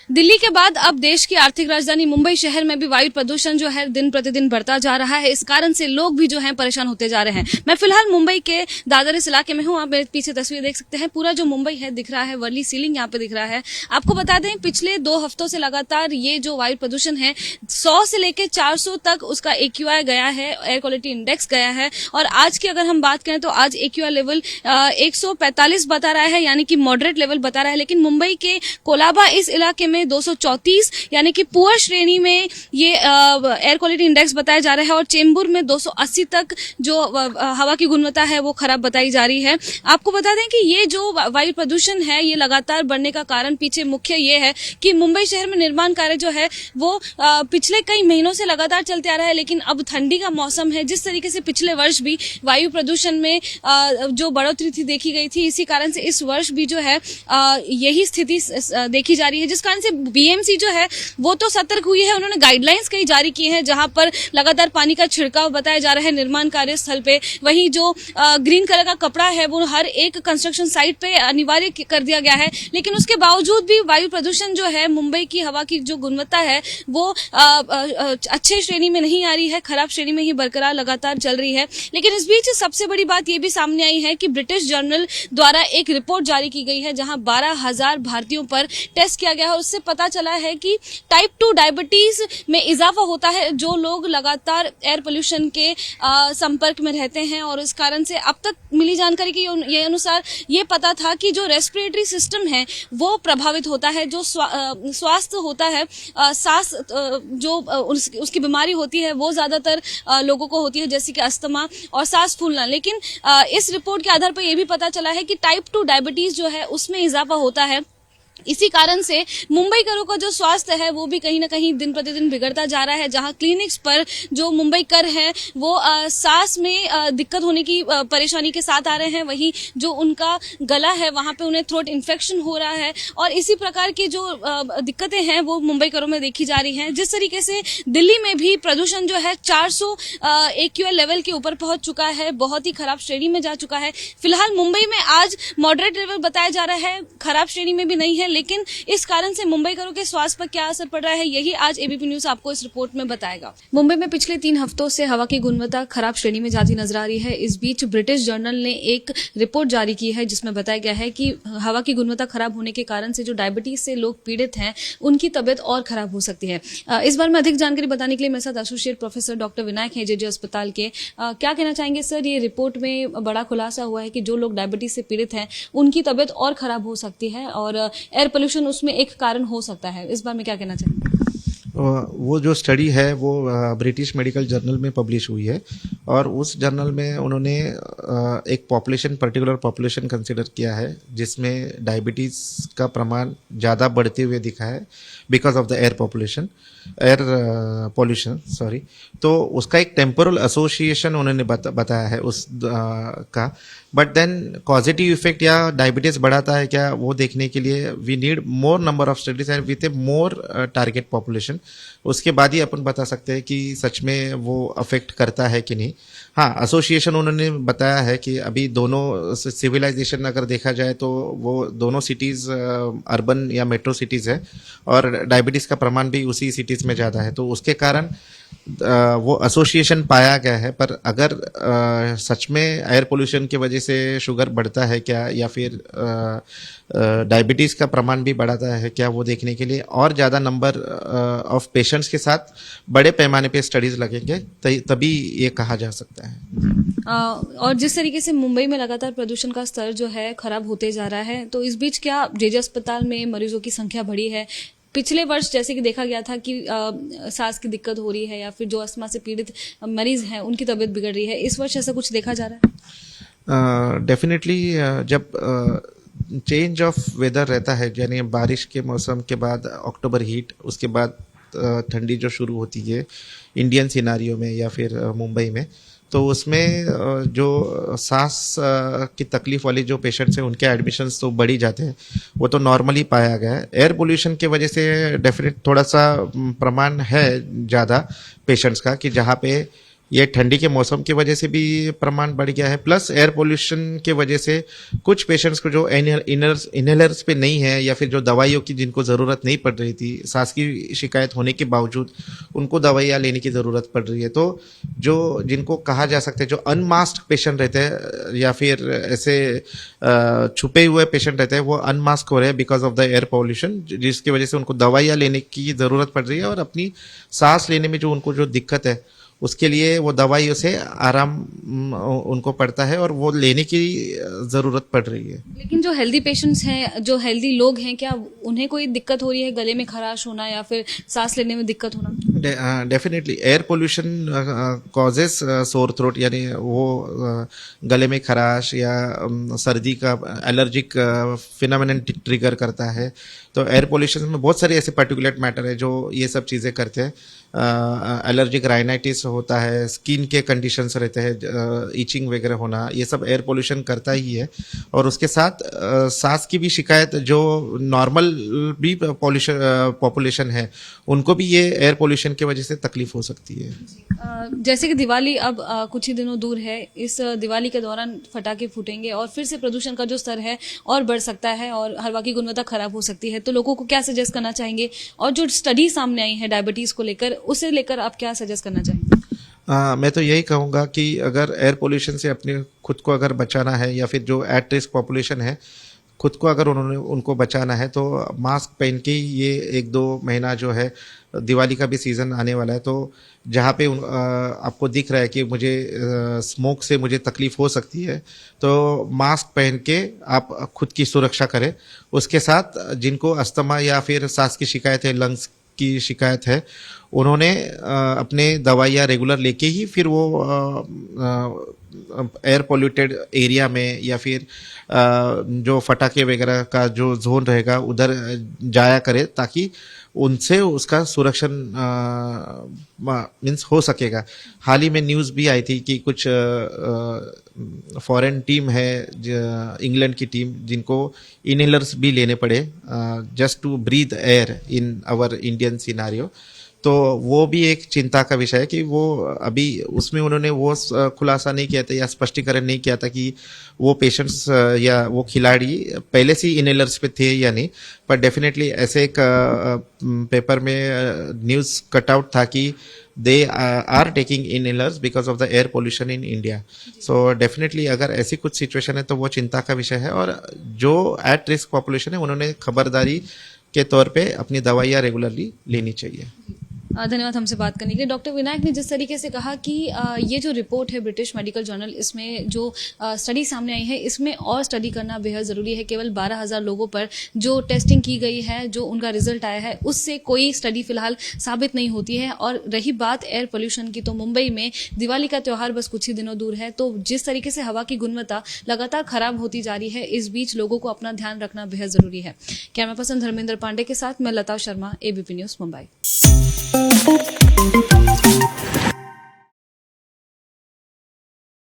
दिल्ली के बाद अब देश की आर्थिक राजधानी मुंबई शहर में भी वायु प्रदूषण जो है दिन प्रतिदिन बढ़ता जा रहा है। इस कारण से लोग भी जो हैं परेशान होते जा रहे हैं। मैं फिलहाल मुंबई के दादर इस इलाके में हूं। आप मेरे पीछे तस्वीर देख सकते हैं। पूरा जो मुंबई है दिख रहा है, वर्ली सीलिंग यहाँ पे दिख रहा है। आपको बता दें, पिछले 2 हफ्तों से लगातार ये जो वायु प्रदूषण है 100 से लेकर 400 तक उसका AQI गया है, एयर क्वालिटी इंडेक्स गया है। और आज की अगर हम बात करें तो आज AQI लेवल 145 बता रहा है, यानी कि मॉडरेट लेवल बता रहा है। लेकिन मुंबई के कोलाबा इस इलाके में 234 यानी कि पुअर श्रेणी में ये एयर क्वालिटी इंडेक्स बताया जा रहा है। और चेंबूर में 280 तक जो हवा की गुणवत्ता है वो खराब बताई जा रही है। आपको बता दें कि ये जो वायु प्रदूषण है ये लगातार बढ़ने का कारण पीछे मुख्य ये है कि मुंबई शहर में निर्माण कार्य जो है वो पिछले कई महीनों से लगातार चलते आ रहा है। लेकिन अब ठंडी का मौसम है, जिस तरीके से पिछले वर्ष भी वायु प्रदूषण में जो बढ़ोतरी थी देखी गई थी, इसी कारण से इस वर्ष भी जो है यही स्थिति देखी जा रही है। जिस कारण से BMC जो है वो तो सतर्क हुई है। उन्होंने गाइडलाइंस कई जारी की हैं, जहां पर लगातार पानी का छिड़काव बताया जा रहा है निर्माण कार्य स्थल पे। वहीं जो ग्रीन कलर का कपड़ा है वो हर एक कंस्ट्रक्शन साइट पे अनिवार्य कर दिया गया है। लेकिन उसके बावजूद भी वायु प्रदूषण जो है, मुंबई की हवा की जो गुणवत्ता है वो अच्छे श्रेणी में नहीं आ रही है, खराब श्रेणी में ही बरकरार लगातार चल रही है। लेकिन इस बीच सबसे बड़ी बात ये भी सामने आई है कि ब्रिटिश जर्नल द्वारा एक रिपोर्ट जारी की गई है, जहां 12,000 भारतीयों पर टेस्ट किया गया है। उससे पता चला है कि टाइप 2 डायबिटीज में इजाफा होता है जो लोग लगातार एयर पोल्यूशन के संपर्क में रहते हैं। और इस कारण से अब तक मिली जानकारी के अनुसार ये पता था कि जो रेस्पिरेटरी सिस्टम है वो प्रभावित होता है, जो स्वास्थ्य होता है, सांस जो उसकी बीमारी होती है वो ज्यादातर लोगों को होती है, जैसे कि अस्थमा और सांस फूलना। लेकिन इस रिपोर्ट के आधार पर यह भी पता चला है कि टाइप 2 डायबिटीज जो है उसमें इजाफा होता है। इसी कारण से मुंबईकरों का जो स्वास्थ्य है वो भी कहीं ना कहीं दिन प्रतिदिन बिगड़ता जा रहा है। जहां क्लिनिक्स पर जो मुंबईकर है वो सांस में दिक्कत होने की परेशानी के साथ आ रहे हैं। वहीं जो उनका गला है वहां पे उन्हें थ्रोट इन्फेक्शन हो रहा है। और इसी प्रकार की जो दिक्कतें हैं वो मुंबईकरों में देखी जा रही हैं। जिस तरीके से दिल्ली में भी प्रदूषण जो है 400 AQI लेवल के ऊपर पहुंच चुका है, बहुत ही खराब श्रेणी में जा चुका है। फिलहाल मुंबई में आज मॉडरेट लेवल बताया जा रहा है, खराब श्रेणी में भी नहीं है। लेकिन इस कारण से मुंबईकरों के स्वास्थ्य पर क्या असर पड़ रहा है, यही आज ABP न्यूज आपको इस रिपोर्ट में बताएगा। मुंबई में पिछले 3 हफ्तों से हवा की गुणवत्ता खराब श्रेणी में जाती नजर आ रही है। इस बीच ब्रिटिश जर्नल ने एक रिपोर्ट जारी की है जिसमें बताया गया है कि हवा की गुणवत्ता खराब होने के कारण से जो डायबिटीज से लोग पीड़ित हैं उनकी तबियत और खराब हो सकती है। इस बारे में अधिक जानकारी बताने के लिए मेरे साथ एसोसिएट प्रोफेसर डॉक्टर विनायक है, JJ अस्पताल के। क्या कहना चाहेंगे सर? ये रिपोर्ट में बड़ा खुलासा हुआ है कि जो लोग डायबिटीज से पीड़ित हैं उनकी तबियत और खराब हो सकती है और एयर पोल्यूशन उसमें एक कारण हो सकता है। इस बारे में क्या कहना चाहेंगे? वो जो स्टडी है वो ब्रिटिश मेडिकल जर्नल में पब्लिश हुई है और उस जर्नल में उन्होंने एक पर्टिकुलर पॉपुलेशन कंसिडर किया है जिसमें डायबिटीज़ का प्रमाण ज़्यादा बढ़ते हुए दिखा है because of the air pollution sorry. तो उसका एक टेम्पोरल एसोसिएशन उन्होंने बताया है उस का। बट देन पॉजिटिव इफेक्ट या डायबिटीज बढ़ाता है क्या, वो देखने के लिए we need more number of studies and with a more target population. उसके बाद ही अपन बता सकते हैं कि सच में वो अफेक्ट करता है कि नहीं। हाँ, एसोसिएशन उन्होंने बताया है कि अभी दोनों सिविलाइजेशन अगर देखा जाए तो वो दोनों सिटीज़ अर्बन या मेट्रो सिटीज़ है और डायबिटीज़ का प्रमाण भी उसी सिटीज़ में ज़्यादा है। तो उसके कारण वो एसोसिएशन पाया गया है। पर अगर सच में एयर पोल्यूशन की वजह से शुगर बढ़ता है क्या या फिर डायबिटीज़ का प्रमाण भी बढ़ाता है क्या, वो देखने के लिए और ज़्यादा नंबर ऑफ पेशेंट्स के साथ बड़े पैमाने पे स्टडीज़ लगेंगे तभी ये कहा जा सकता है। और जिस तरीके से मुंबई में लगातार प्रदूषण का स्तर जो है खराब होते जा रहा है, तो इस बीच क्या JJ अस्पताल में मरीजों की संख्या बढ़ी है? पिछले वर्ष जैसे कि देखा गया था कि सांस की दिक्कत हो रही है या फिर जो अस्थमा से पीड़ित मरीज हैं उनकी तबीयत बिगड़ रही है, इस वर्ष ऐसा कुछ देखा जा रहा है? डेफिनेटली जब चेंज ऑफ वेदर रहता है, यानी बारिश के मौसम के बाद अक्टूबर हीट, उसके बाद ठंडी जो शुरू होती है इंडियन सिनारियो में या फिर मुंबई में, तो उसमें जो सांस की तकलीफ वाली जो पेशेंट्स हैं उनके एडमिशन्स तो बढ़ ही जाते हैं। वो तो नॉर्मली पाया गया है। एयर पोल्यूशन की वजह से डेफिनेट थोड़ा सा प्रमाण है ज़्यादा पेशेंट्स का कि जहाँ पे ये ठंडी के मौसम की वजह से भी प्रमाण बढ़ गया है, प्लस एयर पोल्यूशन के वजह से कुछ पेशेंट्स को जो इनहेलर्स पे नहीं है या फिर जो दवाइयों की जिनको ज़रूरत नहीं पड़ रही थी, सांस की शिकायत होने के बावजूद उनको दवाइयाँ लेने की ज़रूरत पड़ रही है। तो जो जिनको कहा जा सकता है जो अनमास्क पेशेंट रहते हैं या फिर ऐसे छुपे हुए पेशेंट रहते हैं, वो अनमास्क हो रहे हैं because of the air pollution, जिसकी वजह से उनको दवाइयाँ लेने की ज़रूरत पड़ रही है और अपनी सांस लेने में जो उनको जो दिक्कत है उसके लिए वो दवाइयों से आराम उनको पड़ता है और वो लेने की ज़रूरत पड़ रही है। लेकिन जो हेल्दी पेशेंट्स हैं, जो हेल्दी लोग हैं, क्या उन्हें कोई दिक्कत हो रही है गले में खराश होना या फिर सांस लेने में दिक्कत होना? Definitely air pollution causes sore throat, यानी वो गले में खराश या सर्दी का एलर्जिक फिनोमेनन ट्रिगर करता है। तो एयर पोल्यूशन में बहुत सारे ऐसे पर्टिकुलेट मैटर है जो ये सब चीज़ें करते हैं। एलर्जिक राइनाइटिस होता है, स्किन के कंडीशंस रहते हैं, ईचिंग वगैरह होना, ये सब एयर पोल्यूशन करता ही है। और उसके साथ सांस की भी शिकायत, जो नॉर्मल भी पॉपुलेशन है उनको भी ये एयर पोल्यूशन की वजह से तकलीफ हो सकती है। जैसे कि दिवाली अब कुछ ही दिनों दूर है, इस दिवाली के दौरान फटाके फूटेंगे और फिर से प्रदूषण का जो स्तर है और बढ़ सकता है और हवा की गुणवत्ता खराब हो सकती है। तो लोगों को क्या सजेस्ट करना चाहेंगे, और जो स्टडी सामने आई है डायबिटीज को लेकर, उसे लेकर आप क्या सजेस्ट करना चाहेंगे? मैं तो यही कहूँगा कि अगर एयर पोल्यूशन से अपने खुद को अगर बचाना है या फिर जो एट रिस्क पॉपुलेशन है खुद को अगर उनको बचाना है तो मास्क पहन के ही ये 1-2 महीना जो है, दिवाली का भी सीज़न आने वाला है, तो जहाँ पे आपको दिख रहा है कि मुझे स्मोक से मुझे तकलीफ़ हो सकती है, तो मास्क पहन के आप खुद की सुरक्षा करें। उसके साथ जिनको अस्थमा या फिर सांस की शिकायत है, लंग्स की शिकायत है, उन्होंने अपने दवाइयाँ रेगुलर लेके ही फिर वो एयर पोल्यूटेड एरिया में या फिर जो फटाके वगैरह का जो जोन रहेगा उधर जाया करे, ताकि उनसे उसका सुरक्षण मीन्स हो सकेगा। हाल ही में न्यूज़ भी आई थी कि कुछ फॉरेन टीम है, इंग्लैंड की टीम, जिनको इनहेलर्स भी लेने पड़े just to breathe air in our Indian scenario. तो वो भी एक चिंता का विषय है कि वो अभी उसमें उन्होंने वो खुलासा नहीं किया था या स्पष्टीकरण नहीं किया था कि वो पेशेंट्स या वो खिलाड़ी पहले से ही इनहेलर्स पे थे या नहीं, पर डेफिनेटली ऐसे एक पेपर में न्यूज़ कटआउट था कि they are taking inhalers because of the air pollution in India. So definitely अगर ऐसी कुछ सिचुएशन है तो वो चिंता का विषय है, और जो एट रिस्क पॉपुलेशन है उन्होंने खबरदारी के तौर पे अपनी दवाइयाँ रेगुलरली लेनी चाहिए। धन्यवाद हमसे बात करने के लिए। डॉक्टर विनायक ने जिस तरीके से कहा कि ये जो रिपोर्ट है ब्रिटिश मेडिकल जर्नल, इसमें जो स्टडी सामने आई है, इसमें और स्टडी करना बेहद ज़रूरी है। केवल 12,000 लोगों पर जो टेस्टिंग की गई है, जो उनका रिजल्ट आया है, उससे कोई स्टडी फिलहाल साबित नहीं होती है। और रही बात एयर पोल्यूशन की, तो मुंबई में दिवाली का त्यौहार बस कुछ ही दिनों दूर है, तो जिस तरीके से हवा की गुणवत्ता लगातार खराब होती जा रही है, इस बीच लोगों को अपना ध्यान रखना बेहद ज़रूरी है। कैमरा पर्सन धर्मेंद्र पांडे के साथ मैं लता शर्मा, एबीपी न्यूज़ मुंबई।